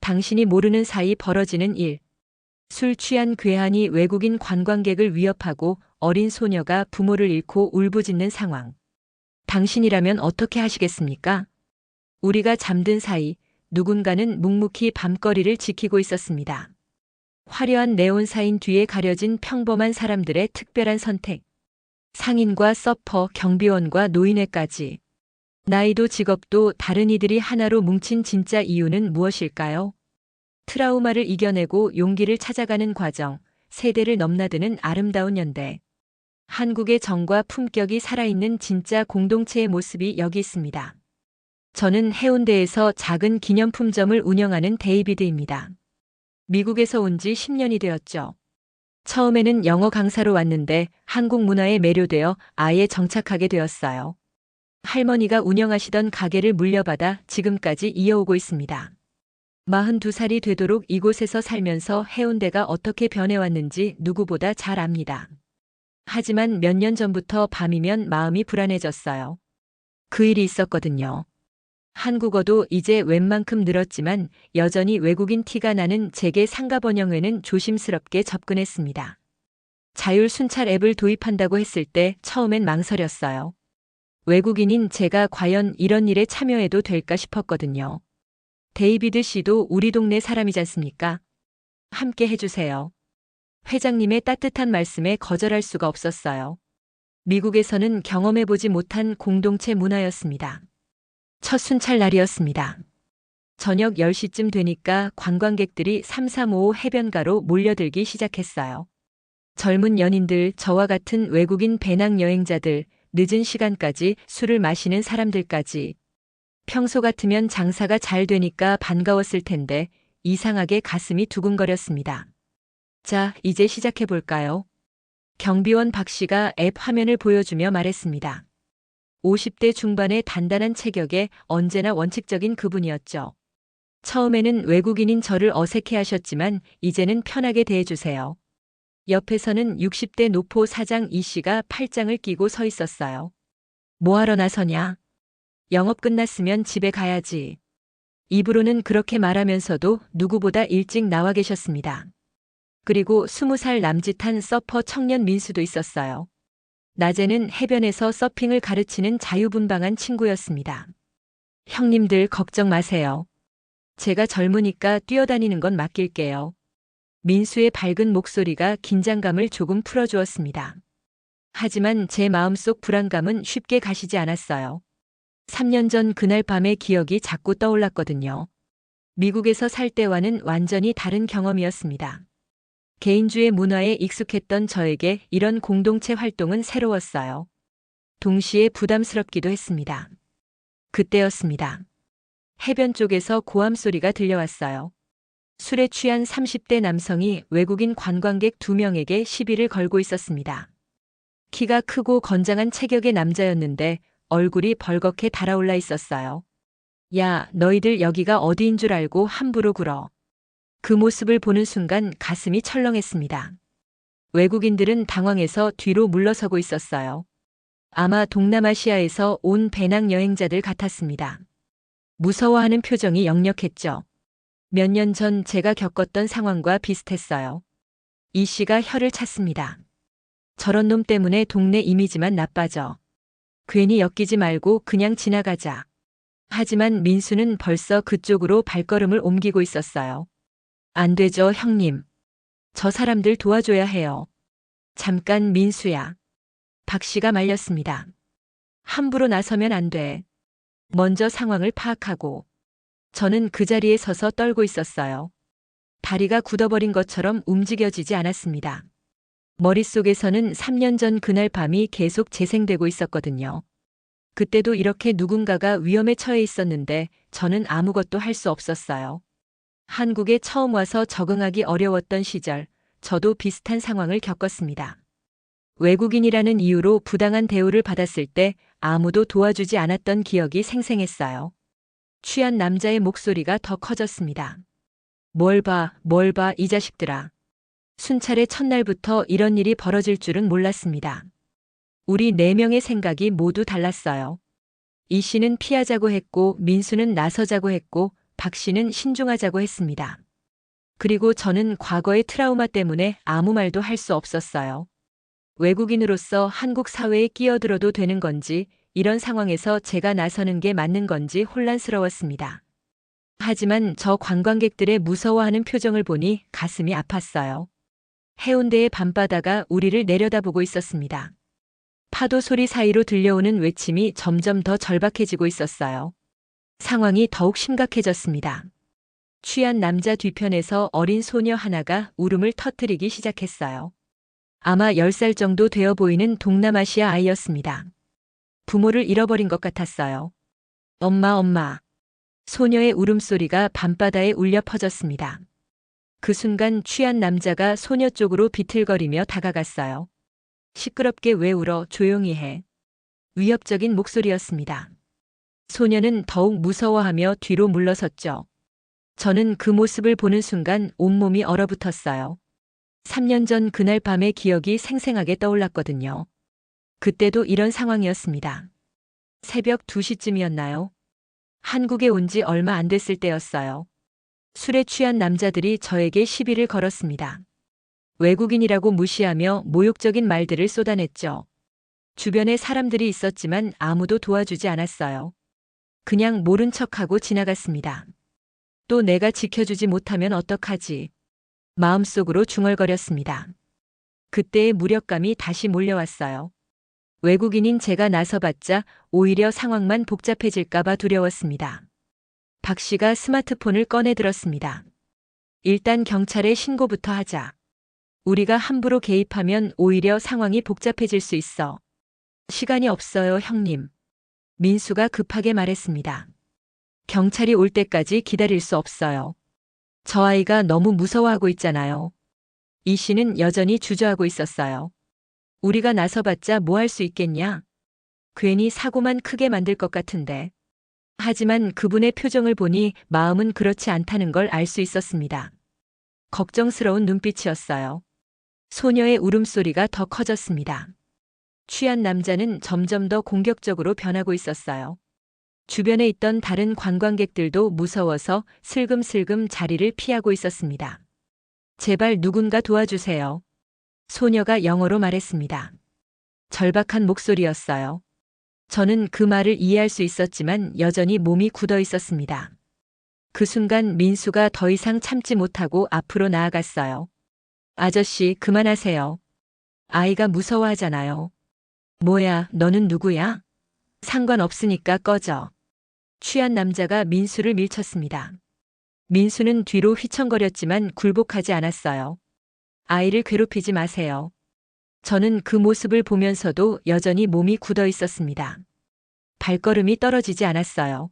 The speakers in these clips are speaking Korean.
당신이 모르는 사이 벌어지는 일. 술 취한 괴한이 외국인 관광객을 위협하고 어린 소녀가 부모를 잃고 울부짖는 상황. 당신이라면 어떻게 하시겠습니까? 우리가 잠든 사이 누군가는 묵묵히 밤거리를 지키고 있었습니다. 화려한 네온사인 뒤에 가려진 평범한 사람들의 특별한 선택. 상인과 서퍼, 경비원과 노인회까지. 나이도 직업도 다른 이들이 하나로 뭉친 진짜 이유는 무엇일까요? 트라우마를 이겨내고 용기를 찾아가는 과정, 세대를 넘나드는 아름다운 연대. 한국의 정과 품격이 살아있는 진짜 공동체의 모습이 여기 있습니다. 저는 해운대에서 작은 기념품점을 운영하는 데이비드입니다. 미국에서 온 지 10년이 되었죠. 처음에는 영어 강사로 왔는데 한국 문화에 매료되어 아예 정착하게 되었어요. 할머니가 운영하시던 가게를 물려받아 지금까지 이어오고 있습니다. 42살이 되도록 이곳에서 살면서 해운대가 어떻게 변해왔는지 누구보다 잘 압니다. 하지만 몇 년 전부터 밤이면 마음이 불안해졌어요. 그 일이 있었거든요. 한국어도 이제 웬만큼 늘었지만 여전히 외국인 티가 나는 제게 상가번영회는 조심스럽게 접근했습니다. 자율 순찰 앱을 도입한다고 했을 때 처음엔 망설였어요. 외국인인 제가 과연 이런 일에 참여해도 될까 싶었거든요. 데이비드 씨도 우리 동네 사람이지 않습니까? 함께 해주세요. 회장님의 따뜻한 말씀에 거절할 수가 없었어요. 미국에서는 경험해보지 못한 공동체 문화였습니다. 첫 순찰 날이었습니다. 저녁 10시쯤 되니까 관광객들이 3355 해변가로 몰려들기 시작했어요. 젊은 연인들, 저와 같은 외국인 배낭 여행자들, 늦은 시간까지 술을 마시는 사람들까지. 평소 같으면 장사가 잘 되니까 반가웠을 텐데 이상하게 가슴이 두근거렸습니다. 자, 이제 시작해볼까요? 경비원 박 씨가 앱 화면을 보여주며 말했습니다. 50대 중반의 단단한 체격에 언제나 원칙적인 그분이었죠. 처음에는 외국인인 저를 어색해하셨지만 이제는 편하게 대해주세요. 옆에서는 60대 노포 사장 이 씨가 팔짱을 끼고 서 있었어요. 뭐하러 나서냐? 영업 끝났으면 집에 가야지. 입으로는 그렇게 말하면서도 누구보다 일찍 나와 계셨습니다. 그리고 20살 남짓한 서퍼 청년 민수도 있었어요. 낮에는 해변에서 서핑을 가르치는 자유분방한 친구였습니다. 형님들 걱정 마세요. 제가 젊으니까 뛰어다니는 건 맡길게요. 민수의 밝은 목소리가 긴장감을 조금 풀어주었습니다. 하지만 제 마음속 불안감은 쉽게 가시지 않았어요. 3년 전 그날 밤의 기억이 자꾸 떠올랐거든요. 미국에서 살 때와는 완전히 다른 경험이었습니다. 개인주의 문화에 익숙했던 저에게 이런 공동체 활동은 새로웠어요. 동시에 부담스럽기도 했습니다. 그때였습니다. 해변 쪽에서 고함 소리가 들려왔어요. 술에 취한 30대 남성이 외국인 관광객 2명에게 시비를 걸고 있었습니다. 키가 크고 건장한 체격의 남자였는데 얼굴이 벌겋게 달아올라 있었어요. 야, 너희들 여기가 어디인 줄 알고 함부로 굴어. 그 모습을 보는 순간 가슴이 철렁했습니다. 외국인들은 당황해서 뒤로 물러서고 있었어요. 아마 동남아시아에서 온 배낭 여행자들 같았습니다. 무서워하는 표정이 역력했죠. 몇 년 전 제가 겪었던 상황과 비슷했어요. 이 씨가 혀를 찼습니다. 저런 놈 때문에 동네 이미지만 나빠져. 괜히 엮이지 말고 그냥 지나가자. 하지만 민수는 벌써 그쪽으로 발걸음을 옮기고 있었어요. 안 되죠, 형님. 저 사람들 도와줘야 해요. 잠깐 민수야. 박 씨가 말렸습니다. 함부로 나서면 안 돼. 먼저 상황을 파악하고. 저는 그 자리에 서서 떨고 있었어요. 다리가 굳어버린 것처럼 움직여지지 않았습니다. 머릿속에서는 3년 전 그날 밤이 계속 재생되고 있었거든요. 그때도 이렇게 누군가가 위험에 처해 있었는데 저는 아무것도 할 수 없었어요. 한국에 처음 와서 적응하기 어려웠던 시절, 저도 비슷한 상황을 겪었습니다. 외국인이라는 이유로 부당한 대우를 받았을 때 아무도 도와주지 않았던 기억이 생생했어요. 취한 남자의 목소리가 더 커졌습니다. 뭘 봐, 이 자식들아. 순찰의 첫날부터 이런 일이 벌어질 줄은 몰랐습니다. 우리 4명의 생각이 모두 달랐어요. 이 씨는 피하자고 했고 민수는 나서자고 했고 박 씨는 신중하자고 했습니다. 그리고 저는 과거의 트라우마 때문에 아무 말도 할 수 없었어요. 외국인으로서 한국 사회에 끼어들어도 되는 건지, 이런 상황에서 제가 나서는 게 맞는 건지 혼란스러웠습니다. 하지만 저 관광객들의 무서워하는 표정을 보니 가슴이 아팠어요. 해운대의 밤바다가 우리를 내려다보고 있었습니다. 파도 소리 사이로 들려오는 외침이 점점 더 절박해지고 있었어요. 상황이 더욱 심각해졌습니다. 취한 남자 뒤편에서 어린 소녀 하나가 울음을 터뜨리기 시작했어요. 아마 10살 정도 되어 보이는 동남아시아 아이였습니다. 부모를 잃어버린 것 같았어요. 엄마, 엄마. 소녀의 울음소리가 밤바다에 울려 퍼졌습니다. 그 순간 취한 남자가 소녀 쪽으로 비틀거리며 다가갔어요. 시끄럽게 왜 울어? 조용히 해. 위협적인 목소리였습니다. 소녀는 더욱 무서워하며 뒤로 물러섰죠. 저는 그 모습을 보는 순간 온몸이 얼어붙었어요. 3년 전 그날 밤의 기억이 생생하게 떠올랐거든요. 그때도 이런 상황이었습니다. 새벽 2시쯤이었나요? 한국에 온 지 얼마 안 됐을 때였어요. 술에 취한 남자들이 저에게 시비를 걸었습니다. 외국인이라고 무시하며 모욕적인 말들을 쏟아냈죠. 주변에 사람들이 있었지만 아무도 도와주지 않았어요. 그냥 모른 척하고 지나갔습니다. 또 내가 지켜주지 못하면 어떡하지? 마음속으로 중얼거렸습니다. 그때의 무력감이 다시 몰려왔어요. 외국인인 제가 나서봤자 오히려 상황만 복잡해질까봐 두려웠습니다. 박 씨가 스마트폰을 꺼내 들었습니다. 일단 경찰에 신고부터 하자. 우리가 함부로 개입하면 오히려 상황이 복잡해질 수 있어. 시간이 없어요, 형님. 민수가 급하게 말했습니다. 경찰이 올 때까지 기다릴 수 없어요. 저 아이가 너무 무서워하고 있잖아요. 이 씨는 여전히 주저하고 있었어요. 우리가 나서봤자 뭐 할 수 있겠냐? 괜히 사고만 크게 만들 것 같은데. 하지만 그분의 표정을 보니 마음은 그렇지 않다는 걸 알 수 있었습니다. 걱정스러운 눈빛이었어요. 소녀의 울음소리가 더 커졌습니다. 취한 남자는 점점 더 공격적으로 변하고 있었어요. 주변에 있던 다른 관광객들도 무서워서 슬금슬금 자리를 피하고 있었습니다. 제발 누군가 도와주세요. 소녀가 영어로 말했습니다. 절박한 목소리였어요. 저는 그 말을 이해할 수 있었지만 여전히 몸이 굳어 있었습니다. 그 순간 민수가 더 이상 참지 못하고 앞으로 나아갔어요. 아저씨, 그만하세요. 아이가 무서워하잖아요. 뭐야, 너는 누구야? 상관없으니까 꺼져. 취한 남자가 민수를 밀쳤습니다. 민수는 뒤로 휘청거렸지만 굴복하지 않았어요. 아이를 괴롭히지 마세요. 저는 그 모습을 보면서도 여전히 몸이 굳어 있었습니다. 발걸음이 떨어지지 않았어요.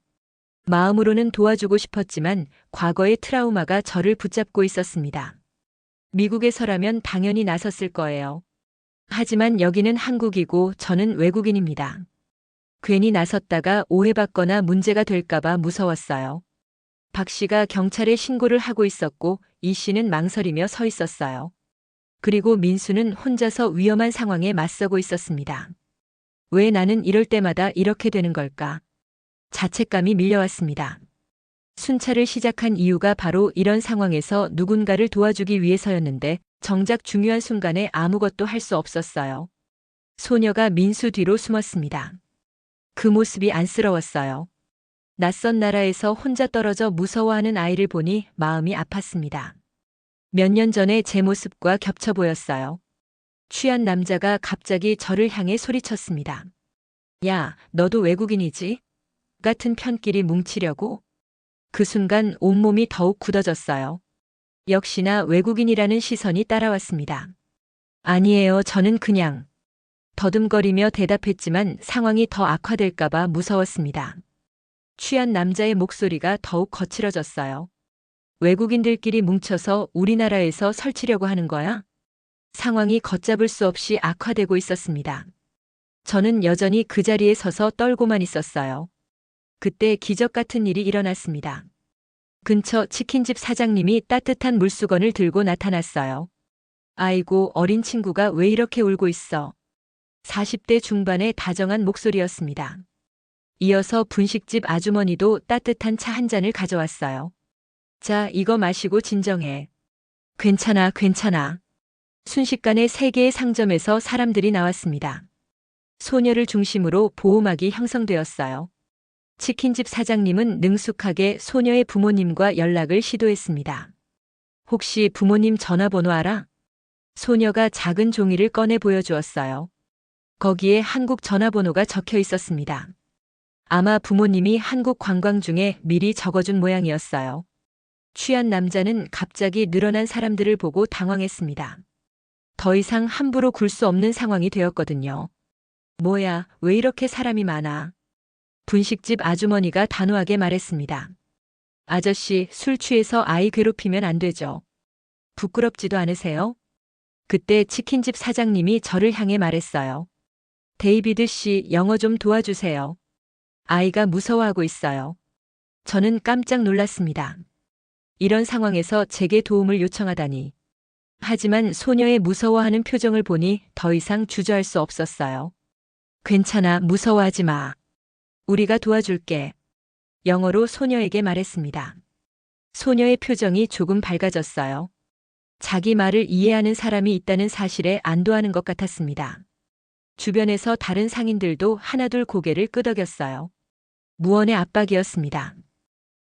마음으로는 도와주고 싶었지만 과거의 트라우마가 저를 붙잡고 있었습니다. 미국에서라면 당연히 나섰을 거예요. 하지만 여기는 한국이고 저는 외국인입니다. 괜히 나섰다가 오해받거나 문제가 될까봐 무서웠어요. 박 씨가 경찰에 신고를 하고 있었고 이 씨는 망설이며 서 있었어요. 그리고 민수는 혼자서 위험한 상황에 맞서고 있었습니다. 왜 나는 이럴 때마다 이렇게 되는 걸까? 자책감이 밀려왔습니다. 순찰을 시작한 이유가 바로 이런 상황에서 누군가를 도와주기 위해서였는데 정작 중요한 순간에 아무것도 할 수 없었어요. 소녀가 민수 뒤로 숨었습니다. 그 모습이 안쓰러웠어요. 낯선 나라에서 혼자 떨어져 무서워하는 아이를 보니 마음이 아팠습니다. 몇 년 전에 제 모습과 겹쳐 보였어요. 취한 남자가 갑자기 저를 향해 소리쳤습니다. 야, 너도 외국인이지? 같은 편끼리 뭉치려고? 그 순간 온몸이 더욱 굳어졌어요. 역시나 외국인이라는 시선이 따라왔습니다. 아니에요, 저는 그냥. 더듬거리며 대답했지만 상황이 더 악화될까봐 무서웠습니다. 취한 남자의 목소리가 더욱 거칠어졌어요. 외국인들끼리 뭉쳐서 우리나라에서 설치려고 하는 거야? 상황이 걷잡을 수 없이 악화되고 있었습니다. 저는 여전히 그 자리에 서서 떨고만 있었어요. 그때 기적 같은 일이 일어났습니다. 근처 치킨집 사장님이 따뜻한 물수건을 들고 나타났어요. 아이고, 어린 친구가 왜 이렇게 울고 있어? 40대 중반의 다정한 목소리였습니다. 이어서 분식집 아주머니도 따뜻한 차 한 잔을 가져왔어요. 자, 이거 마시고 진정해. 괜찮아, 괜찮아. 순식간에 세 개의 상점에서 사람들이 나왔습니다. 소녀를 중심으로 보호막이 형성되었어요. 치킨집 사장님은 능숙하게 소녀의 부모님과 연락을 시도했습니다. 혹시 부모님 전화번호 알아? 소녀가 작은 종이를 꺼내 보여주었어요. 거기에 한국 전화번호가 적혀 있었습니다. 아마 부모님이 한국 관광 중에 미리 적어준 모양이었어요. 취한 남자는 갑자기 늘어난 사람들을 보고 당황했습니다. 더 이상 함부로 굴 수 없는 상황이 되었거든요. 뭐야, 왜 이렇게 사람이 많아? 분식집 아주머니가 단호하게 말했습니다. 아저씨, 술 취해서 아이 괴롭히면 안 되죠. 부끄럽지도 않으세요? 그때 치킨집 사장님이 저를 향해 말했어요. 데이비드 씨, 영어 좀 도와주세요. 아이가 무서워하고 있어요. 저는 깜짝 놀랐습니다. 이런 상황에서 제게 도움을 요청하다니. 하지만 소녀의 무서워하는 표정을 보니 더 이상 주저할 수 없었어요. 괜찮아, 무서워하지 마. 우리가 도와줄게. 영어로 소녀에게 말했습니다. 소녀의 표정이 조금 밝아졌어요. 자기 말을 이해하는 사람이 있다는 사실에 안도하는 것 같았습니다. 주변에서 다른 상인들도 하나둘 고개를 끄덕였어요. 무언의 압박이었습니다.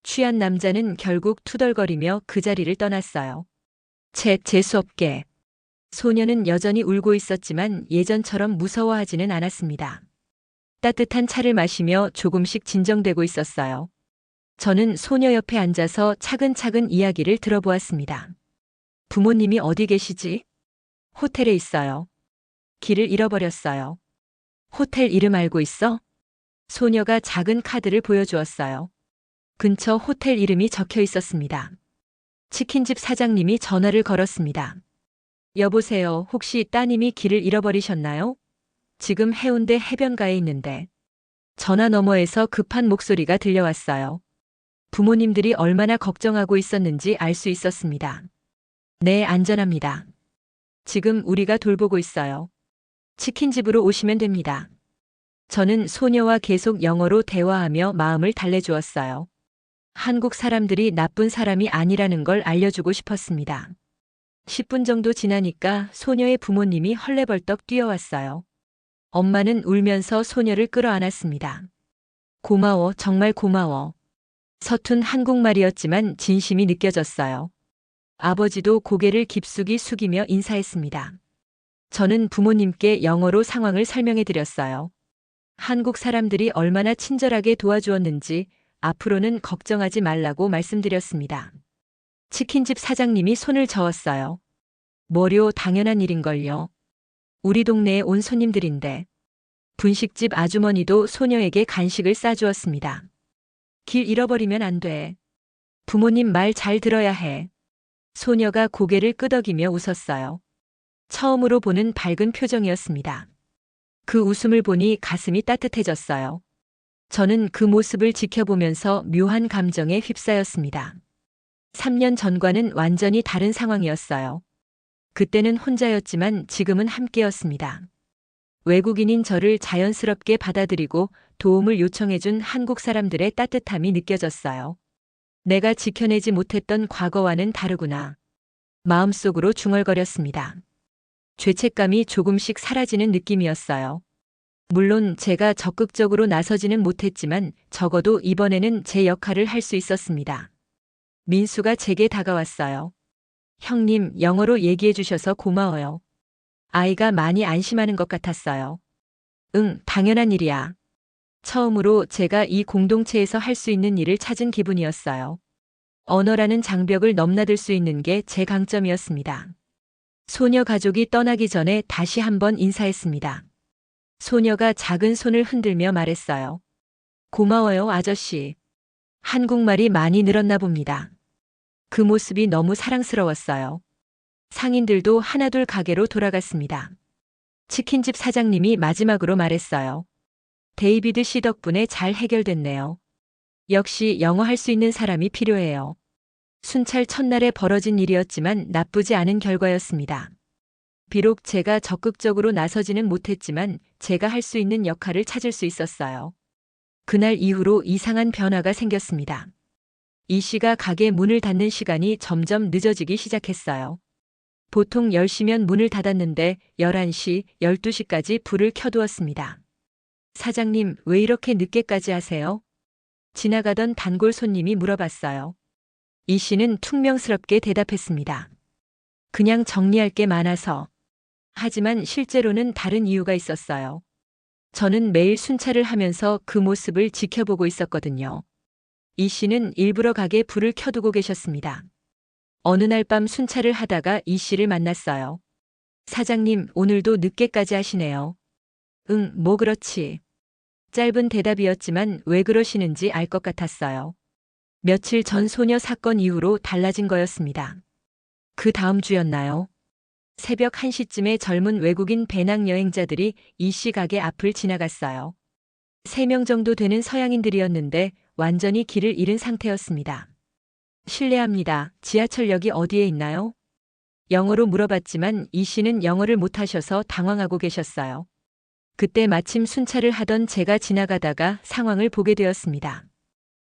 취한 남자는 결국 투덜거리며 그 자리를 떠났어요. 재수없게. 소녀는 여전히 울고 있었지만 예전처럼 무서워하지는 않았습니다. 따뜻한 차를 마시며 조금씩 진정되고 있었어요. 저는 소녀 옆에 앉아서 차근차근 이야기를 들어보았습니다. 부모님이 어디 계시지? 호텔에 있어요. 길을 잃어버렸어요. 호텔 이름 알고 있어? 소녀가 작은 카드를 보여주었어요. 근처 호텔 이름이 적혀 있었습니다. 치킨집 사장님이 전화를 걸었습니다. 여보세요, 혹시 따님이 길을 잃어버리셨나요? 지금 해운대 해변가에 있는데. 전화 너머에서 급한 목소리가 들려왔어요. 부모님들이 얼마나 걱정하고 있었는지 알 수 있었습니다. 네, 안전합니다. 지금 우리가 돌보고 있어요. 치킨집으로 오시면 됩니다. 저는 소녀와 계속 영어로 대화하며 마음을 달래주었어요. 한국 사람들이 나쁜 사람이 아니라는 걸 알려주고 싶었습니다. 10분 정도 지나니까 소녀의 부모님이 헐레벌떡 뛰어왔어요. 엄마는 울면서 소녀를 끌어안았습니다. 고마워, 정말 고마워. 서툰 한국말이었지만 진심이 느껴졌어요. 아버지도 고개를 깊숙이 숙이며 인사했습니다. 저는 부모님께 영어로 상황을 설명해 드렸어요. 한국 사람들이 얼마나 친절하게 도와주었는지 앞으로는 걱정하지 말라고 말씀드렸습니다. 치킨집 사장님이 손을 저었어요. 뭐료, 당연한 일인걸요. 우리 동네에 온 손님들인데. 분식집 아주머니도 소녀에게 간식을 싸주었습니다. 길 잃어버리면 안 돼. 부모님 말 잘 들어야 해. 소녀가 고개를 끄덕이며 웃었어요. 처음으로 보는 밝은 표정이었습니다. 그 웃음을 보니 가슴이 따뜻해졌어요. 저는 그 모습을 지켜보면서 묘한 감정에 휩싸였습니다. 3년 전과는 완전히 다른 상황이었어요. 그때는 혼자였지만 지금은 함께였습니다. 외국인인 저를 자연스럽게 받아들이고 도움을 요청해준 한국 사람들의 따뜻함이 느껴졌어요. 내가 지켜내지 못했던 과거와는 다르구나. 마음속으로 중얼거렸습니다. 죄책감이 조금씩 사라지는 느낌이었어요. 물론 제가 적극적으로 나서지는 못했지만 적어도 이번에는 제 역할을 할 수 있었습니다. 민수가 제게 다가왔어요. 형님, 영어로 얘기해 주셔서 고마워요. 아이가 많이 안심하는 것 같았어요. 응, 당연한 일이야. 처음으로 제가 이 공동체에서 할 수 있는 일을 찾은 기분이었어요. 언어라는 장벽을 넘나들 수 있는 게 제 강점이었습니다. 소녀 가족이 떠나기 전에 다시 한번 인사했습니다. 소녀가 작은 손을 흔들며 말했어요. 고마워요, 아저씨. 한국말이 많이 늘었나 봅니다. 그 모습이 너무 사랑스러웠어요. 상인들도 하나둘 가게로 돌아갔습니다. 치킨집 사장님이 마지막으로 말했어요. 데이비드 씨 덕분에 잘 해결됐네요. 역시 영어 할 수 있는 사람이 필요해요. 순찰 첫날에 벌어진 일이었지만 나쁘지 않은 결과였습니다. 비록 제가 적극적으로 나서지는 못했지만 제가 할 수 있는 역할을 찾을 수 있었어요. 그날 이후로 이상한 변화가 생겼습니다. 이 씨가 가게 문을 닫는 시간이 점점 늦어지기 시작했어요. 보통 10시면 문을 닫았는데 11시, 12시까지 불을 켜두었습니다. 사장님, 왜 이렇게 늦게까지 하세요? 지나가던 단골 손님이 물어봤어요. 이 씨는 퉁명스럽게 대답했습니다. 그냥 정리할 게 많아서. 하지만 실제로는 다른 이유가 있었어요. 저는 매일 순찰을 하면서 그 모습을 지켜보고 있었거든요. 이 씨는 일부러 가게 불을 켜두고 계셨습니다. 어느 날 밤 순찰을 하다가 이 씨를 만났어요. 사장님, 오늘도 늦게까지 하시네요. 응, 뭐 그렇지. 짧은 대답이었지만 왜 그러시는지 알 것 같았어요. 며칠 전 소녀 사건 이후로 달라진 거였습니다. 그 다음 주였나요? 새벽 1시쯤에 젊은 외국인 배낭여행자들이 이 씨 가게 앞을 지나갔어요. 3명 정도 되는 서양인들이었는데 완전히 길을 잃은 상태였습니다. 실례합니다. 지하철역이 어디에 있나요? 영어로 물어봤지만 이 씨는 영어를 못하셔서 당황하고 계셨어요. 그때 마침 순찰을 하던 제가 지나가다가 상황을 보게 되었습니다.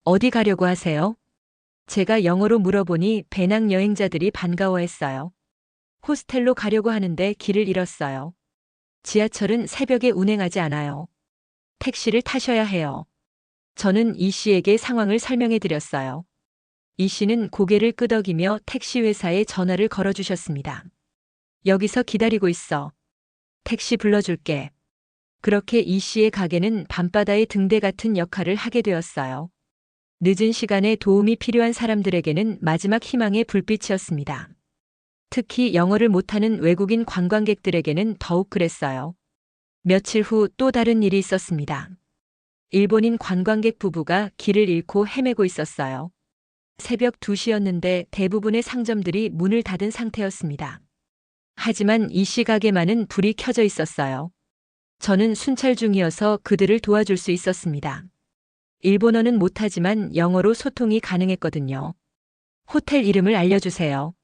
어디 가려고 하세요? 제가 영어로 물어보니 배낭여행자들이 반가워했어요. 호스텔로 가려고 하는데 길을 잃었어요. 지하철은 새벽에 운행하지 않아요. 택시를 타셔야 해요. 저는 이 씨에게 상황을 설명해 드렸어요. 이 씨는 고개를 끄덕이며 택시 회사에 전화를 걸어주셨습니다. 여기서 기다리고 있어. 택시 불러줄게. 그렇게 이 씨의 가게는 밤바다의 등대 같은 역할을 하게 되었어요. 늦은 시간에 도움이 필요한 사람들에게는 마지막 희망의 불빛이었습니다. 특히 영어를 못하는 외국인 관광객들에게는 더욱 그랬어요. 며칠 후 또 다른 일이 있었습니다. 일본인 관광객 부부가 길을 잃고 헤매고 있었어요. 새벽 2시였는데 대부분의 상점들이 문을 닫은 상태였습니다. 하지만 이 씨 가게만은 불이 켜져 있었어요. 저는 순찰 중이어서 그들을 도와줄 수 있었습니다. 일본어는 못하지만 영어로 소통이 가능했거든요. 호텔 이름을 알려주세요.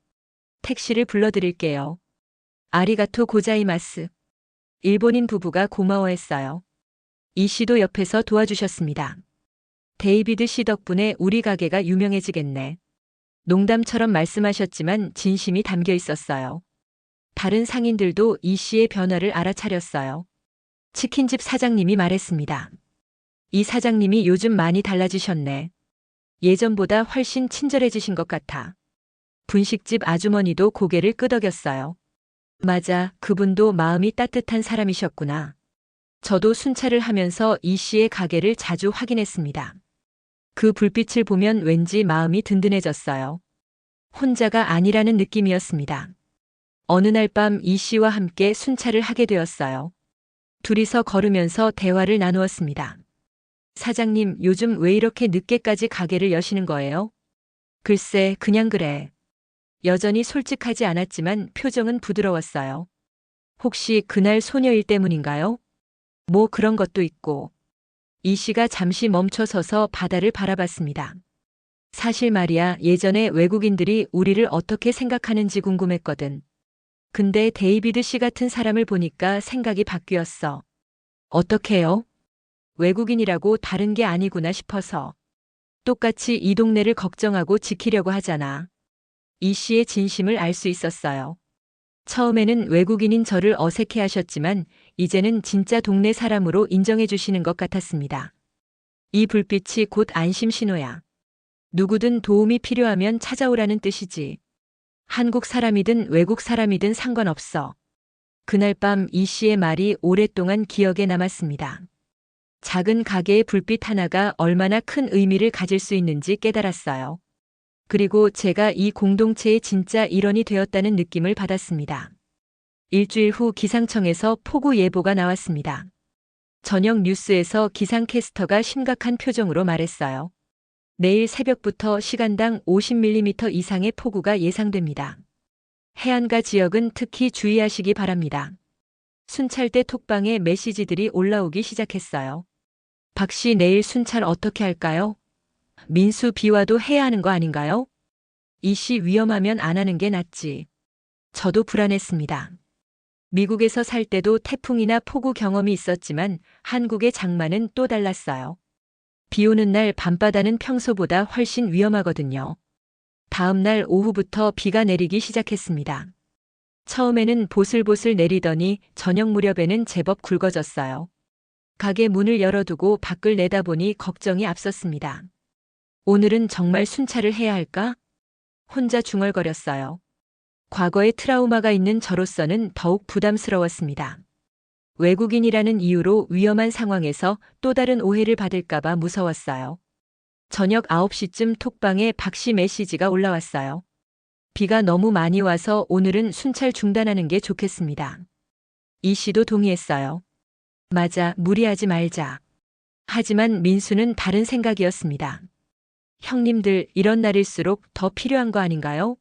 택시를 불러드릴게요. 아리가토 고자이마스. 일본인 부부가 고마워했어요. 이 씨도 옆에서 도와주셨습니다. 데이비드 씨 덕분에 우리 가게가 유명해지겠네. 농담처럼 말씀하셨지만 진심이 담겨 있었어요. 다른 상인들도 이 씨의 변화를 알아차렸어요. 치킨집 사장님이 말했습니다. 이 사장님이 요즘 많이 달라지셨네. 예전보다 훨씬 친절해지신 것 같아. 분식집 아주머니도 고개를 끄덕였어요. 맞아, 그분도 마음이 따뜻한 사람이셨구나. 저도 순찰을 하면서 이 씨의 가게를 자주 확인했습니다. 그 불빛을 보면 왠지 마음이 든든해졌어요. 혼자가 아니라는 느낌이었습니다. 어느 날 밤 이 씨와 함께 순찰을 하게 되었어요. 둘이서 걸으면서 대화를 나누었습니다. 사장님, 요즘 왜 이렇게 늦게까지 가게를 여시는 거예요? 글쎄, 그냥 그래. 여전히 솔직하지 않았지만 표정은 부드러웠어요. 혹시 그날 소녀일 때문인가요? 뭐 그런 것도 있고. 이 씨가 잠시 멈춰서서 바다를 바라봤습니다. 사실 말이야, 예전에 외국인들이 우리를 어떻게 생각하는지 궁금했거든. 근데 데이비드 씨 같은 사람을 보니까 생각이 바뀌었어. 어떻게요? 외국인이라고 다른 게 아니구나 싶어서. 똑같이 이 동네를 걱정하고 지키려고 하잖아. 이 씨의 진심을 알 수 있었어요. 처음에는 외국인인 저를 어색해 하셨지만 이제는 진짜 동네 사람으로 인정해 주시는 것 같았습니다. 이 불빛이 곧 안심 신호야. 누구든 도움이 필요하면 찾아오라는 뜻이지. 한국 사람이든 외국 사람이든 상관없어. 그날 밤 이 씨의 말이 오랫동안 기억에 남았습니다. 작은 가게의 불빛 하나가 얼마나 큰 의미를 가질 수 있는지 깨달았어요. 그리고 제가 이 공동체의 진짜 일원이 되었다는 느낌을 받았습니다. 일주일 후 기상청에서 폭우 예보가 나왔습니다. 저녁 뉴스에서 기상캐스터가 심각한 표정으로 말했어요. 내일 새벽부터 시간당 50mm 이상의 폭우가 예상됩니다. 해안가 지역은 특히 주의하시기 바랍니다. 순찰대 톡방에 메시지들이 올라오기 시작했어요. 박 씨, 내일 순찰 어떻게 할까요? 민수 비와도 해야 하는 거 아닌가요? 이 씨, 위험하면 안 하는 게 낫지. 저도 불안했습니다. 미국에서 살 때도 태풍이나 폭우 경험이 있었지만 한국의 장마는 또 달랐어요. 비 오는 날 밤바다는 평소보다 훨씬 위험하거든요. 다음 날 오후부터 비가 내리기 시작했습니다. 처음에는 보슬보슬 내리더니 저녁 무렵에는 제법 굵어졌어요. 가게 문을 열어두고 밖을 내다보니 걱정이 앞섰습니다. 오늘은 정말 순찰을 해야 할까? 혼자 중얼거렸어요. 과거에 트라우마가 있는 저로서는 더욱 부담스러웠습니다. 외국인이라는 이유로 위험한 상황에서 또 다른 오해를 받을까봐 무서웠어요. 저녁 9시쯤 톡방에 박씨 메시지가 올라왔어요. 비가 너무 많이 와서 오늘은 순찰 중단하는 게 좋겠습니다. 이 씨도 동의했어요. 맞아, 무리하지 말자. 하지만 민수는 다른 생각이었습니다. 형님들, 이런 날일수록 더 필요한 거 아닌가요?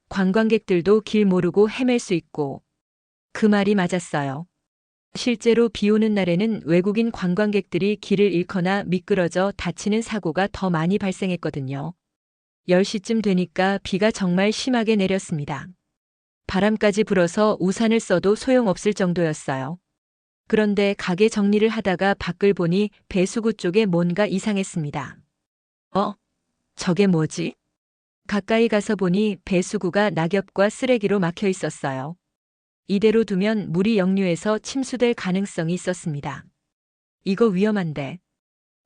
관광객들도 길 모르고 헤맬 수 있고. 그 말이 맞았어요. 실제로 비 오는 날에는 외국인 관광객들이 길을 잃거나 미끄러져 다치는 사고가 더 많이 발생했거든요. 10시쯤 되니까 비가 정말 심하게 내렸습니다. 바람까지 불어서 우산을 써도 소용없을 정도였어요. 그런데 가게 정리를 하다가 밖을 보니 배수구 쪽에 뭔가 이상했습니다. 저게 뭐지? 가까이 가서 보니 배수구가 낙엽과 쓰레기로 막혀 있었어요. 이대로 두면 물이 역류해서 침수될 가능성이 있었습니다. 이거 위험한데.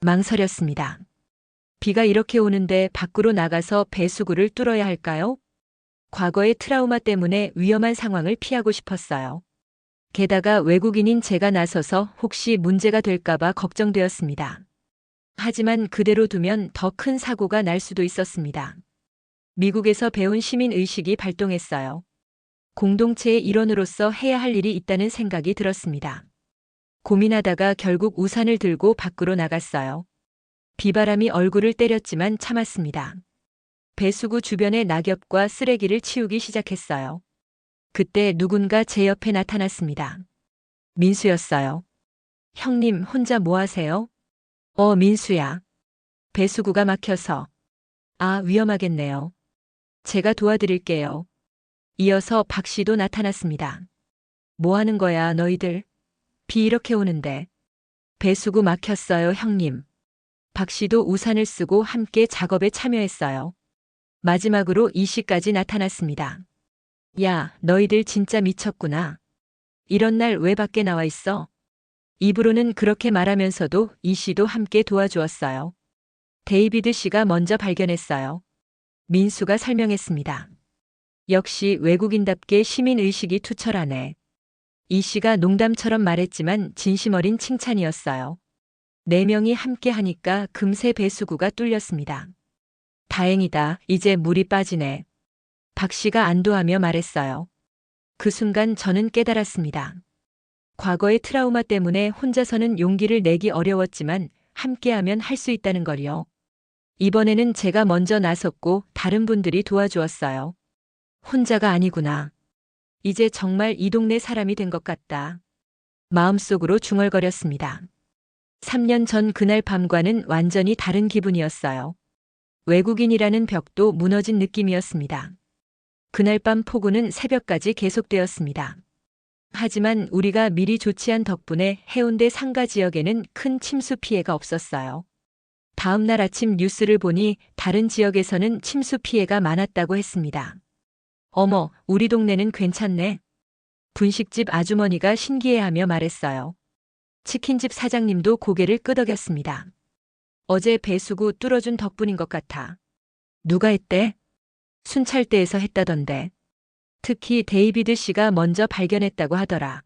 망설였습니다. 비가 이렇게 오는데 밖으로 나가서 배수구를 뚫어야 할까요? 과거의 트라우마 때문에 위험한 상황을 피하고 싶었어요. 게다가 외국인인 제가 나서서 혹시 문제가 될까봐 걱정되었습니다. 하지만 그대로 두면 더 큰 사고가 날 수도 있었습니다. 미국에서 배운 시민의식이 발동했어요. 공동체의 일원으로서 해야 할 일이 있다는 생각이 들었습니다. 고민하다가 결국 우산을 들고 밖으로 나갔어요. 비바람이 얼굴을 때렸지만 참았습니다. 배수구 주변의 낙엽과 쓰레기를 치우기 시작했어요. 그때 누군가 제 옆에 나타났습니다. 민수였어요. 형님, 혼자 뭐 하세요? 민수야. 배수구가 막혀서. 아, 위험하겠네요. 제가 도와드릴게요. 이어서 박 씨도 나타났습니다. 뭐 하는 거야, 너희들? 비 이렇게 오는데. 배수구 막혔어요, 형님. 박 씨도 우산을 쓰고 함께 작업에 참여했어요. 마지막으로 이 씨까지 나타났습니다. 야, 너희들 진짜 미쳤구나. 이런 날 왜 밖에 나와 있어? 입으로는 그렇게 말하면서도 이 씨도 함께 도와주었어요. 데이비드 씨가 먼저 발견했어요. 민수가 설명했습니다. 역시 외국인답게 시민의식이 투철하네. 이 씨가 농담처럼 말했지만 진심 어린 칭찬이었어요. 4명이 함께 하니까 금세 배수구가 뚫렸습니다. 다행이다. 이제 물이 빠지네. 박 씨가 안도하며 말했어요. 그 순간 저는 깨달았습니다. 과거의 트라우마 때문에 혼자서는 용기를 내기 어려웠지만 함께하면 할 수 있다는 걸요. 이번에는 제가 먼저 나섰고 다른 분들이 도와주었어요. 혼자가 아니구나. 이제 정말 이 동네 사람이 된 것 같다. 마음속으로 중얼거렸습니다. 3년 전 그날 밤과는 완전히 다른 기분이었어요. 외국인이라는 벽도 무너진 느낌이었습니다. 그날 밤 폭우는 새벽까지 계속되었습니다. 하지만 우리가 미리 조치한 덕분에 해운대 상가 지역에는 큰 침수 피해가 없었어요. 다음 날 아침 뉴스를 보니 다른 지역에서는 침수 피해가 많았다고 했습니다. 어머, 우리 동네는 괜찮네. 분식집 아주머니가 신기해하며 말했어요. 치킨집 사장님도 고개를 끄덕였습니다. 어제 배수구 뚫어준 덕분인 것 같아. 누가 했대? 순찰대에서 했다던데. 특히 데이비드 씨가 먼저 발견했다고 하더라.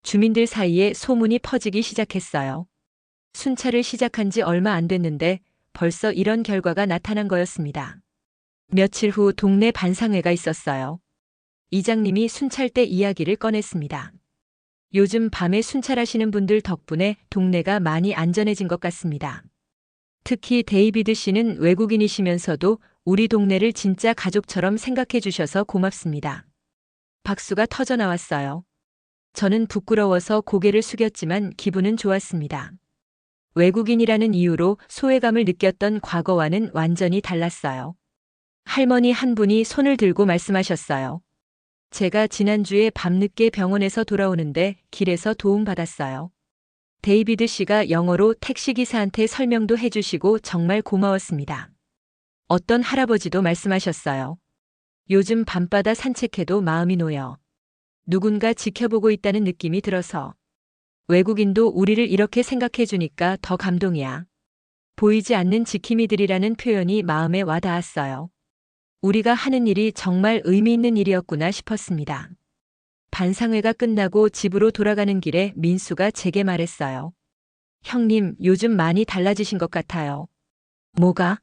주민들 사이에 소문이 퍼지기 시작했어요. 순찰을 시작한 지 얼마 안 됐는데 벌써 이런 결과가 나타난 거였습니다. 며칠 후 동네 반상회가 있었어요. 이장님이 순찰대 이야기를 꺼냈습니다. 요즘 밤에 순찰하시는 분들 덕분에 동네가 많이 안전해진 것 같습니다. 특히 데이비드 씨는 외국인이시면서도 우리 동네를 진짜 가족처럼 생각해 주셔서 고맙습니다. 박수가 터져 나왔어요. 저는 부끄러워서 고개를 숙였지만 기분은 좋았습니다. 외국인이라는 이유로 소외감을 느꼈던 과거와는 완전히 달랐어요. 할머니 한 분이 손을 들고 말씀하셨어요. 제가 지난주에 밤늦게 병원에서 돌아오는데 길에서 도움받았어요. 데이비드 씨가 영어로 택시기사한테 설명도 해주시고 정말 고마웠습니다. 어떤 할아버지도 말씀하셨어요. 요즘 밤바다 산책해도 마음이 놓여. 누군가 지켜보고 있다는 느낌이 들어서. 외국인도 우리를 이렇게 생각해 주니까 더 감동이야. 보이지 않는 지킴이들이라는 표현이 마음에 와닿았어요. 우리가 하는 일이 정말 의미 있는 일이었구나 싶었습니다. 반상회가 끝나고 집으로 돌아가는 길에 민수가 제게 말했어요. 형님, 요즘 많이 달라지신 것 같아요. 뭐가?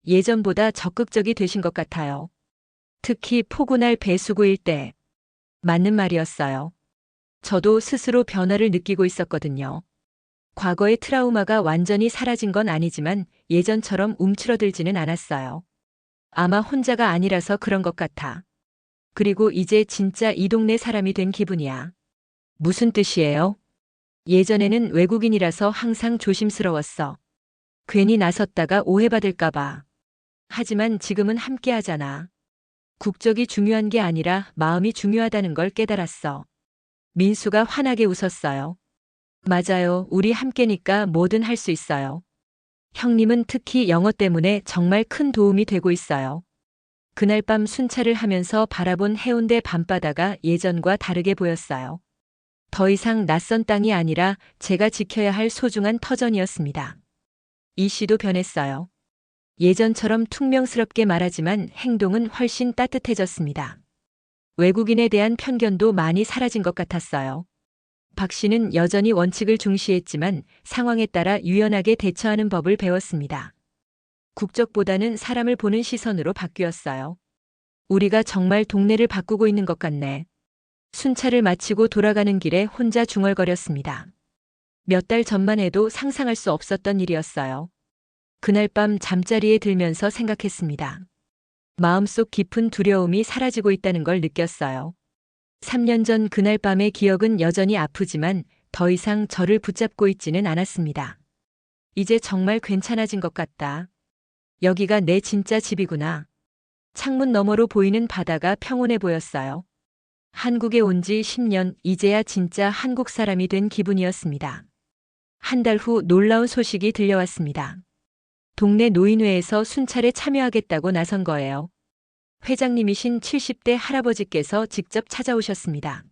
예전보다 적극적이 되신 것 같아요. 특히 포근할 배수구일 때. 맞는 말이었어요. 저도 스스로 변화를 느끼고 있었거든요. 과거의 트라우마가 완전히 사라진 건 아니지만 예전처럼 움츠러들지는 않았어요. 아마 혼자가 아니라서 그런 것 같아. 그리고 이제 진짜 이 동네 사람이 된 기분이야. 무슨 뜻이에요? 예전에는 외국인이라서 항상 조심스러웠어. 괜히 나섰다가 오해받을까봐. 하지만 지금은 함께 하잖아. 국적이 중요한 게 아니라 마음이 중요하다는 걸 깨달았어. 민수가 환하게 웃었어요. 맞아요. 우리 함께니까 뭐든 할 수 있어요. 형님은 특히 영어 때문에 정말 큰 도움이 되고 있어요. 그날 밤 순찰을 하면서 바라본 해운대 밤바다가 예전과 다르게 보였어요. 더 이상 낯선 땅이 아니라 제가 지켜야 할 소중한 터전이었습니다. 이 씨도 변했어요. 예전처럼 퉁명스럽게 말하지만 행동은 훨씬 따뜻해졌습니다. 외국인에 대한 편견도 많이 사라진 것 같았어요. 박 씨는 여전히 원칙을 중시했지만 상황에 따라 유연하게 대처하는 법을 배웠습니다. 국적보다는 사람을 보는 시선으로 바뀌었어요. 우리가 정말 동네를 바꾸고 있는 것 같네. 순찰을 마치고 돌아가는 길에 혼자 중얼거렸습니다. 몇 달 전만 해도 상상할 수 없었던 일이었어요. 그날 밤 잠자리에 들면서 생각했습니다. 마음속 깊은 두려움이 사라지고 있다는 걸 느꼈어요. 3년 전 그날 밤의 기억은 여전히 아프지만 더 이상 저를 붙잡고 있지는 않았습니다. 이제 정말 괜찮아진 것 같다. 여기가 내 진짜 집이구나. 창문 너머로 보이는 바다가 평온해 보였어요. 한국에 온 지 10년, 이제야 진짜 한국 사람이 된 기분이었습니다. 한 달 후 놀라운 소식이 들려왔습니다. 동네 노인회에서 순찰에 참여하겠다고 나선 거예요. 회장님이신 70대 할아버지께서 직접 찾아오셨습니다.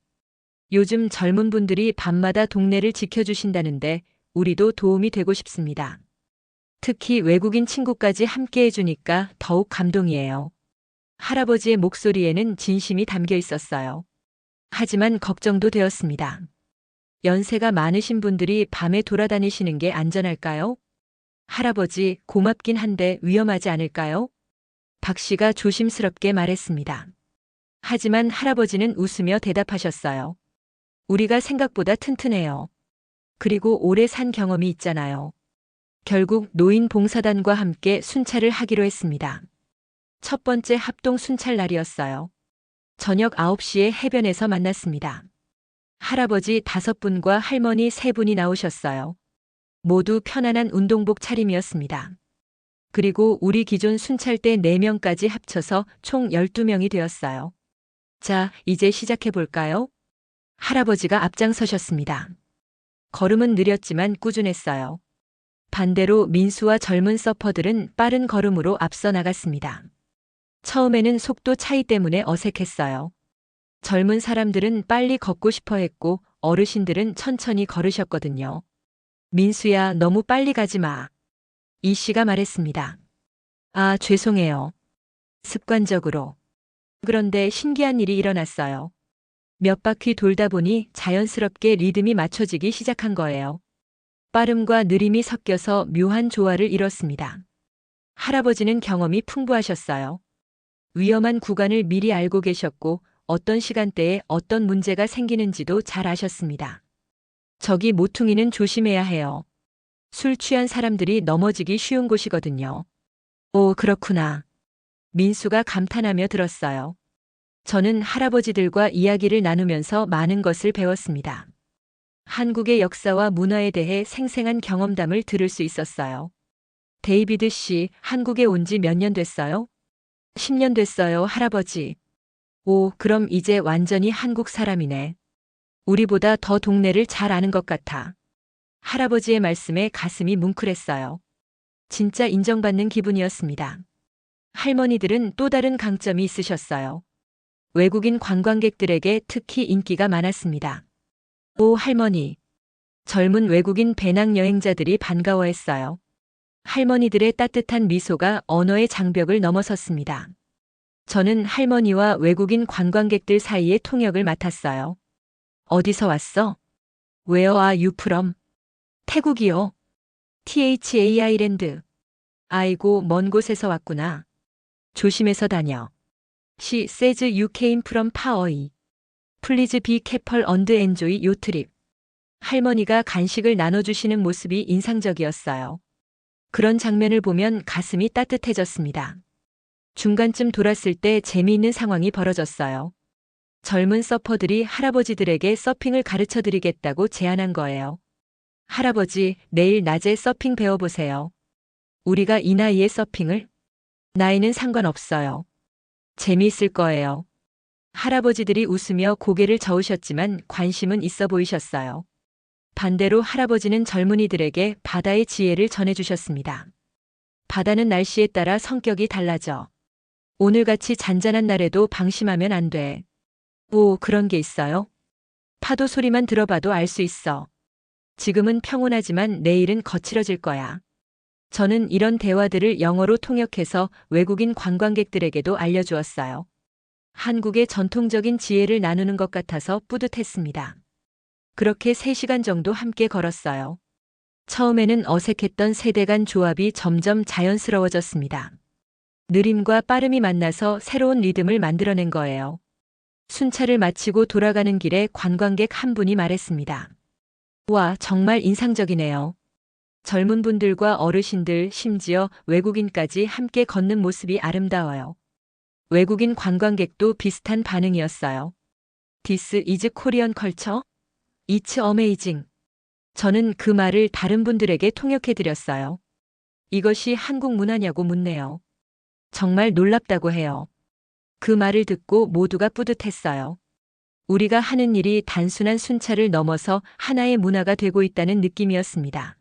요즘 젊은 분들이 밤마다 동네를 지켜주신다는데 우리도 도움이 되고 싶습니다. 특히 외국인 친구까지 함께 해주니까 더욱 감동이에요. 할아버지의 목소리에는 진심이 담겨 있었어요. 하지만 걱정도 되었습니다. 연세가 많으신 분들이 밤에 돌아다니시는 게 안전할까요? 할아버지, 고맙긴 한데 위험하지 않을까요? 박 씨가 조심스럽게 말했습니다. 하지만 할아버지는 웃으며 대답하셨어요. 우리가 생각보다 튼튼해요. 그리고 오래 산 경험이 있잖아요. 결국 노인 봉사단과 함께 순찰을 하기로 했습니다. 첫 번째 합동 순찰 날이었어요. 저녁 9시에 해변에서 만났습니다. 할아버지 5분과 할머니 3분이 나오셨어요. 모두 편안한 운동복 차림이었습니다. 그리고 우리 기존 순찰대 4명까지 합쳐서 총 12명이 되었어요. 자, 이제 시작해 볼까요? 할아버지가 앞장서셨습니다. 걸음은 느렸지만 꾸준했어요. 반대로 민수와 젊은 서퍼들은 빠른 걸음으로 앞서 나갔습니다. 처음에는 속도 차이 때문에 어색했어요. 젊은 사람들은 빨리 걷고 싶어 했고 어르신들은 천천히 걸으셨거든요. 민수야, 너무 빨리 가지 마. 이 씨가 말했습니다. 아, 죄송해요. 습관적으로. 그런데 신기한 일이 일어났어요. 몇 바퀴 돌다 보니 자연스럽게 리듬이 맞춰지기 시작한 거예요. 빠름과 느림이 섞여서 묘한 조화를 이뤘습니다. 할아버지는 경험이 풍부하셨어요. 위험한 구간을 미리 알고 계셨고 어떤 시간대에 어떤 문제가 생기는지도 잘 아셨습니다. 저기 모퉁이는 조심해야 해요. 술 취한 사람들이 넘어지기 쉬운 곳이거든요. 오, 그렇구나. 민수가 감탄하며 들었어요. 저는 할아버지들과 이야기를 나누면서 많은 것을 배웠습니다. 한국의 역사와 문화에 대해 생생한 경험담을 들을 수 있었어요. 데이비드 씨, 한국에 온 지 몇 년 됐어요? 10년 됐어요, 할아버지. 오, 그럼 이제 완전히 한국 사람이네. 우리보다 더 동네를 잘 아는 것 같아. 할아버지의 말씀에 가슴이 뭉클했어요. 진짜 인정받는 기분이었습니다. 할머니들은 또 다른 강점이 있으셨어요. 외국인 관광객들에게 특히 인기가 많았습니다. 오, 할머니. 젊은 외국인 배낭여행자들이 반가워했어요. 할머니들의 따뜻한 미소가 언어의 장벽을 넘어섰습니다. 저는 할머니와 외국인 관광객들 사이의 통역을 맡았어요. 어디서 왔어? Where are you from? 태국이요. THA 아일랜드. 아이고, 먼 곳에서 왔구나. 조심해서 다녀. She says you came from Paoi. Please be careful and enjoy your trip. 할머니가 간식을 나눠주시는 모습이 인상적이었어요. 그런 장면을 보면 가슴이 따뜻해졌습니다. 중간쯤 돌았을 때 재미있는 상황이 벌어졌어요. 젊은 서퍼들이 할아버지들에게 서핑을 가르쳐 드리겠다고 제안한 거예요. 할아버지, 내일 낮에 서핑 배워보세요. 우리가 이 나이에 서핑을? 나이는 상관없어요. 재미있을 거예요. 할아버지들이 웃으며 고개를 저으셨지만 관심은 있어 보이셨어요. 반대로 할아버지는 젊은이들에게 바다의 지혜를 전해주셨습니다. 바다는 날씨에 따라 성격이 달라져. 오늘같이 잔잔한 날에도 방심하면 안 돼. 오, 그런 게 있어요? 파도 소리만 들어봐도 알 수 있어. 지금은 평온하지만 내일은 거칠어질 거야. 저는 이런 대화들을 영어로 통역해서 외국인 관광객들에게도 알려주었어요. 한국의 전통적인 지혜를 나누는 것 같아서 뿌듯했습니다. 그렇게 3시간 정도 함께 걸었어요. 처음에는 어색했던 세대 간 조합이 점점 자연스러워졌습니다. 느림과 빠름이 만나서 새로운 리듬을 만들어낸 거예요. 순찰을 마치고 돌아가는 길에 관광객 한 분이 말했습니다. 와, 정말 인상적이네요. 젊은 분들과 어르신들, 심지어 외국인까지 함께 걷는 모습이 아름다워요. 외국인 관광객도 비슷한 반응이었어요. This is Korean culture? It's amazing. 저는 그 말을 다른 분들에게 통역해드렸어요. 이것이 한국 문화냐고 묻네요. 정말 놀랍다고 해요. 그 말을 듣고 모두가 뿌듯했어요. 우리가 하는 일이 단순한 순찰을 넘어서 하나의 문화가 되고 있다는 느낌이었습니다.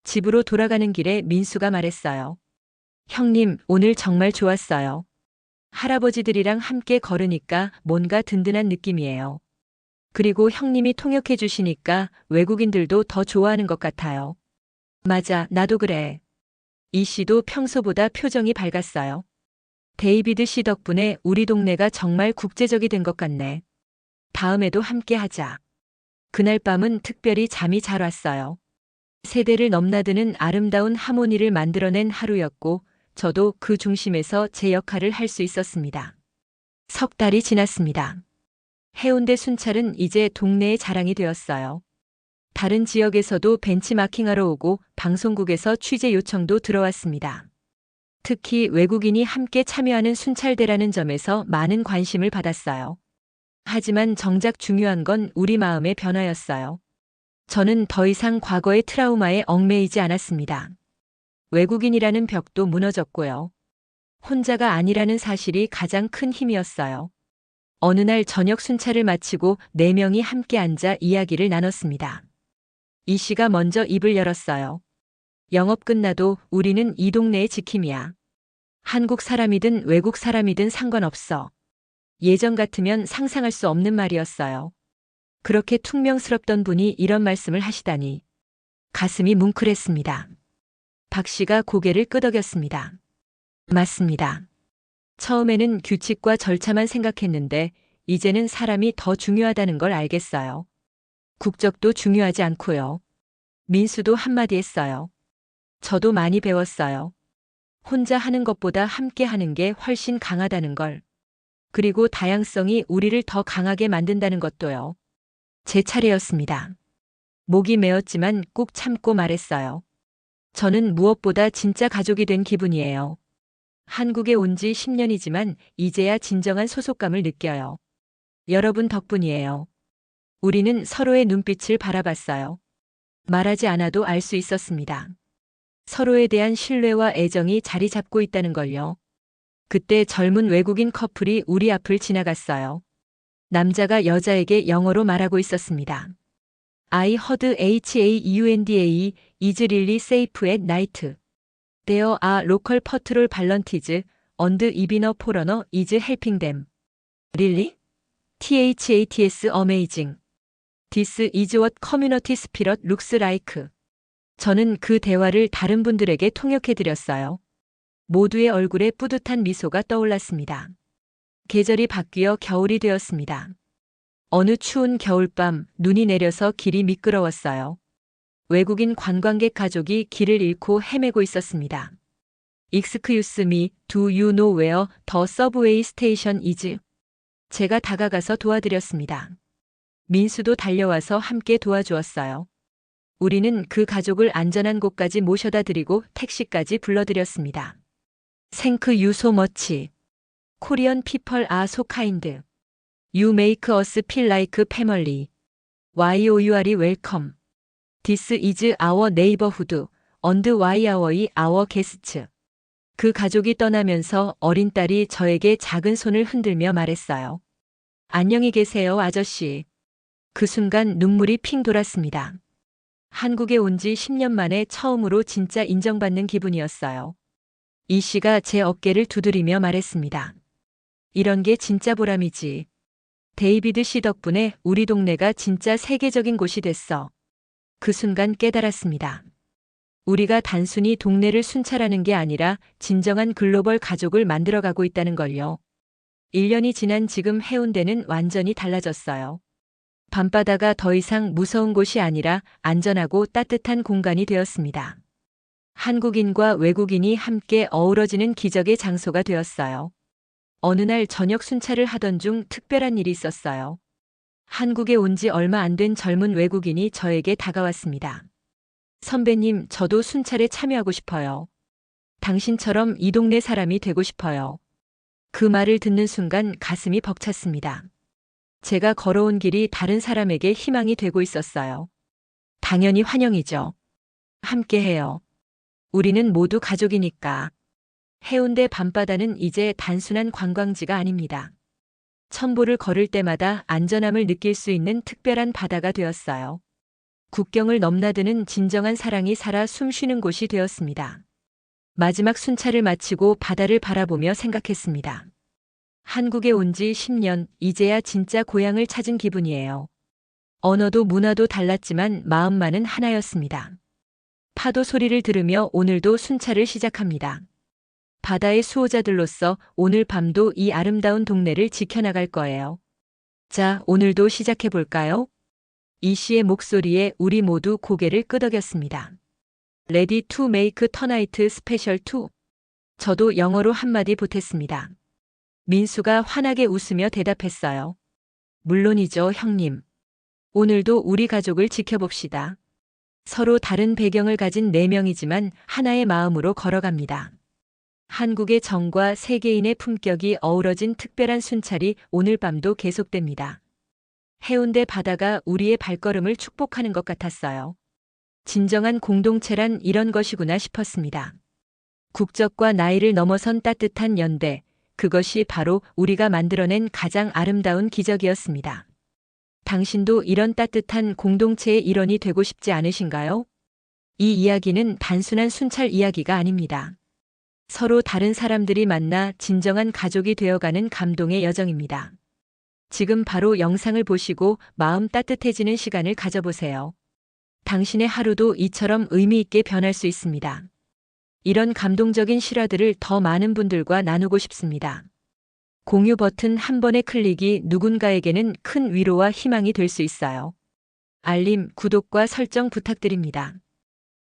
집으로 돌아가는 길에 민수가 말했어요. 형님, 오늘 정말 좋았어요. 할아버지들이랑 함께 걸으니까 뭔가 든든한 느낌이에요. 그리고 형님이 통역해 주시니까 외국인들도 더 좋아하는 것 같아요. 맞아, 나도 그래. 이 씨도 평소보다 표정이 밝았어요. 데이비드 씨 덕분에 우리 동네가 정말 국제적이 된 것 같네. 다음에도 함께 하자. 그날 밤은 특별히 잠이 잘 왔어요. 세대를 넘나드는 아름다운 하모니를 만들어낸 하루였고, 저도 그 중심에서 제 역할을 할 수 있었습니다. 석 달이 지났습니다. 해운대 순찰은 이제 동네의 자랑이 되었어요. 다른 지역에서도 벤치마킹하러 오고 방송국에서 취재 요청도 들어왔습니다. 특히 외국인이 함께 참여하는 순찰대라는 점에서 많은 관심을 받았어요. 하지만 정작 중요한 건 우리 마음의 변화였어요. 저는 더 이상 과거의 트라우마에 얽매이지 않았습니다. 외국인이라는 벽도 무너졌고요. 혼자가 아니라는 사실이 가장 큰 힘이었어요. 어느 날 저녁 순찰을 마치고 4명이 함께 앉아 이야기를 나눴습니다. 이 씨가 먼저 입을 열었어요. 영업 끝나도 우리는 이 동네의 지킴이야. 한국 사람이든 외국 사람이든 상관없어. 예전 같으면 상상할 수 없는 말이었어요. 그렇게 퉁명스럽던 분이 이런 말씀을 하시다니. 가슴이 뭉클했습니다. 박 씨가 고개를 끄덕였습니다. 맞습니다. 처음에는 규칙과 절차만 생각했는데 이제는 사람이 더 중요하다는 걸 알겠어요. 국적도 중요하지 않고요. 민수도 한마디 했어요. 저도 많이 배웠어요. 혼자 하는 것보다 함께 하는 게 훨씬 강하다는 걸. 그리고 다양성이 우리를 더 강하게 만든다는 것도요. 제 차례였습니다. 목이 메었지만 꾹 참고 말했어요. 저는 무엇보다 진짜 가족이 된 기분이에요. 한국에 온 지 10년이지만 이제야 진정한 소속감을 느껴요. 여러분 덕분이에요. 우리는 서로의 눈빛을 바라봤어요. 말하지 않아도 알 수 있었습니다. 서로에 대한 신뢰와 애정이 자리 잡고 있다는 걸요. 그때 젊은 외국인 커플이 우리 앞을 지나갔어요. 남자가 여자에게 영어로 말하고 있었습니다. I heard HAUNDA is really safe at night. There are local patrol volunteers and even a foreigner is helping them. Really? THATS amazing. This is what community spirit looks like. 저는 그 대화를 다른 분들에게 통역해드렸어요. 모두의 얼굴에 뿌듯한 미소가 떠올랐습니다. 계절이 바뀌어 겨울이 되었습니다. 어느 추운 겨울밤 눈이 내려서 길이 미끄러웠어요. 외국인 관광객 가족이 길을 잃고 헤매고 있었습니다. Excuse me, do you know where the subway station is? 제가 다가가서 도와드렸습니다. 민수도 달려와서 함께 도와주었어요. 우리는 그 가족을 안전한 곳까지 모셔다 드리고 택시까지 불러드렸습니다. Thank you so much. Korean people are so kind. You make us feel like family. Why you are welcome. This is our neighborhood, and why our guests. 그 가족이 떠나면서 어린 딸이 저에게 작은 손을 흔들며 말했어요. 안녕히 계세요, 아저씨. 그 순간 눈물이 핑 돌았습니다. 한국에 온 지 10년 만에 처음으로 진짜 인정받는 기분이었어요. 이 씨가 제 어깨를 두드리며 말했습니다. 이런 게 진짜 보람이지. 데이비드 씨 덕분에 우리 동네가 진짜 세계적인 곳이 됐어. 그 순간 깨달았습니다. 우리가 단순히 동네를 순찰하는 게 아니라 진정한 글로벌 가족을 만들어가고 있다는 걸요. 1년이 지난 지금 해운대는 완전히 달라졌어요. 밤바다가 더 이상 무서운 곳이 아니라 안전하고 따뜻한 공간이 되었습니다. 한국인과 외국인이 함께 어우러지는 기적의 장소가 되었어요. 어느 날 저녁 순찰을 하던 중 특별한 일이 있었어요. 한국에 온 지 얼마 안 된 젊은 외국인이 저에게 다가왔습니다. 선배님, 저도 순찰에 참여하고 싶어요. 당신처럼 이 동네 사람이 되고 싶어요. 그 말을 듣는 순간 가슴이 벅찼습니다. 제가 걸어온 길이 다른 사람에게 희망이 되고 있었어요. 당연히 환영이죠. 함께해요. 우리는 모두 가족이니까. 해운대 밤바다는 이제 단순한 관광지가 아닙니다. 첨보를 걸을 때마다 안전함을 느낄 수 있는 특별한 바다가 되었어요. 국경을 넘나드는 진정한 사랑이 살아 숨쉬는 곳이 되었습니다. 마지막 순찰을 마치고 바다를 바라보며 생각했습니다. 한국에 온 지 10년, 이제야 진짜 고향을 찾은 기분이에요. 언어도 문화도 달랐지만 마음만은 하나였습니다. 파도 소리를 들으며 오늘도 순찰을 시작합니다. 바다의 수호자들로서 오늘 밤도 이 아름다운 동네를 지켜나갈 거예요. 자, 오늘도 시작해볼까요? 이 씨의 목소리에 우리 모두 고개를 끄덕였습니다. Ready to make tonight special too. 저도 영어로 한마디 보탰습니다. 민수가 환하게 웃으며 대답했어요. 물론이죠, 형님. 오늘도 우리 가족을 지켜봅시다. 서로 다른 배경을 가진 4명이지만 하나의 마음으로 걸어갑니다. 한국의 정과 세계인의 품격이 어우러진 특별한 순찰이 오늘 밤도 계속됩니다. 해운대 바다가 우리의 발걸음을 축복하는 것 같았어요. 진정한 공동체란 이런 것이구나 싶었습니다. 국적과 나이를 넘어선 따뜻한 연대, 그것이 바로 우리가 만들어낸 가장 아름다운 기적이었습니다. 당신도 이런 따뜻한 공동체의 일원이 되고 싶지 않으신가요? 이 이야기는 단순한 순찰 이야기가 아닙니다. 서로 다른 사람들이 만나 진정한 가족이 되어가는 감동의 여정입니다. 지금 바로 영상을 보시고 마음 따뜻해지는 시간을 가져보세요. 당신의 하루도 이처럼 의미 있게 변할 수 있습니다. 이런 감동적인 실화들을 더 많은 분들과 나누고 싶습니다. 공유 버튼 한 번의 클릭이 누군가에게는 큰 위로와 희망이 될 수 있어요. 알림, 구독과 설정 부탁드립니다.